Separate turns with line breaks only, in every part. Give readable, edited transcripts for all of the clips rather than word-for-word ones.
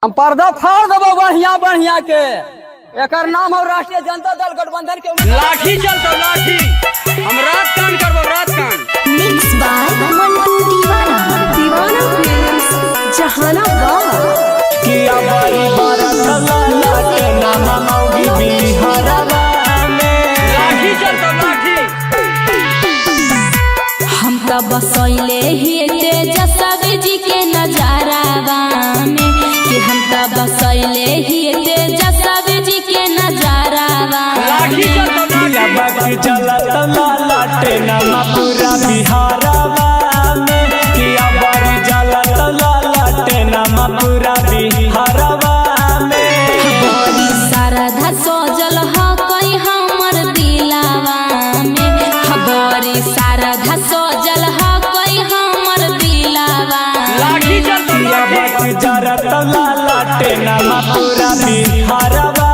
हम पर्दा फाड़ देबो बढ़िया बढ़िया के। एकर नाम हो राष्ट्रीय जनता दल गठबंधन के लाठी चलतो लाठी। हम रात कान करबो रात कान।
मिक्स बाय मंटू दीवाना दीवाना फिल्म्स जहानाबाद
किया बारी बारत लाटे नामा मौगी बिहारवा में
लाठी चलतो लाठी।
हम त बसैले ही तेजस्वी जी के नजारावा में कि हम त बसैले ही तेजस्वी जी के नजारावा
लाठी चलतो
किया बाकी चलत लाटे नामा पूरा बिहारवा में किया बारी चलत लाटे नामा पूरा बिहारवा में
बड़ी शारदा सजल ह कई हमर दिलावा में बड़ी शारदा सजल ह कई हमर दिलावा
लाठी चलतो
किया बाकी चलत लाटे नामा पूरा बिहारवा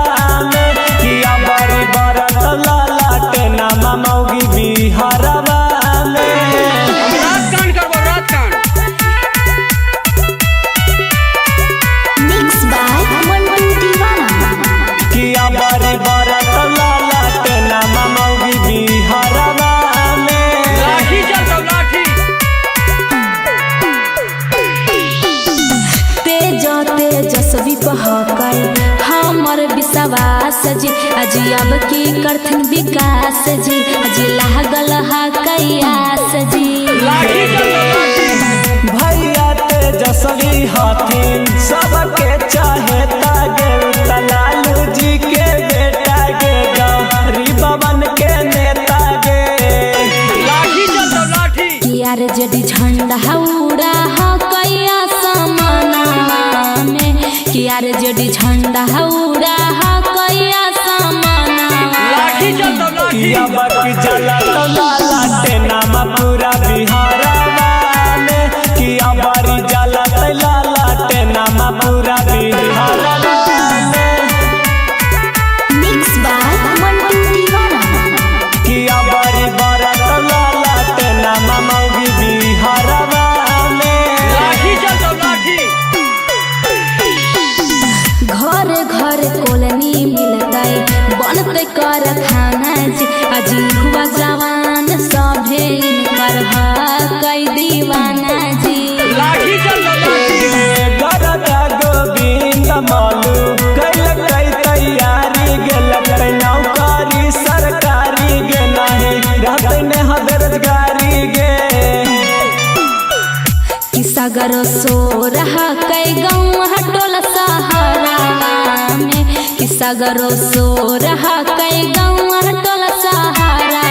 में किया बारी बारत लाटे नामा मौगी बिहारवा में
रात कान करबो रात कान।
मिक्स बाय मंटू दीवाना
किया बारी बारत लाटे नामा मौगी बिहारवा में
लाठी चलतो लाठी।
तेजस्वी बहकल हमर विश्वास जी अजी अब की करथिन विकास जी अजी लागल हा कयास जी
लाठी चलतो लाठी।
भैया तेजस्वी हाथीन सबके चाहे तागे लालू जी के बेटा गे गरीब बन के नेता गे
लाठी चलतो लाठी।
कियार जदी झंडा उड़ा हा कया समाना में कियार जदी झंडा उड़ा हा कया समाना
लाठी चलतो लाठी।
किया बाकी जलत लाटे नामा पूरा बिहारवा में किया बारी जलत लाटे नामा पूरा बिहारवा में
मिक्स बाय मंटू दीवाना
किया बारी बारत लाटे नामा मौगी बिहारवा में
लाठी चलतो लाठी।
घर घर कॉलोनी मिल गए बनते कारखाना जी अजी हुआ जवान सभे इनकर कई दीवाना जी
लाठी चलतो लाठी।
गरदा गोविंद मालू कैल कई तैयारी गेल नौकरी सरकारी गे नहीं रहते ने बेरोजगारी गे
कि सगर सो रहा कई गाँव हटोल सहारा में कि सगर सो रहा कई गाँव हटोल सहारा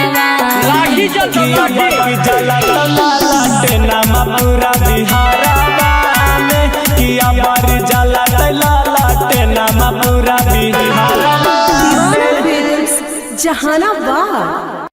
लाठी चलतो
किया
लाठी।
बाकी जलत लाटे नामा पूरा बिहारवा में किया बारी जलत लाटे नामा पूरा बिहारवा में
जहानाबाद।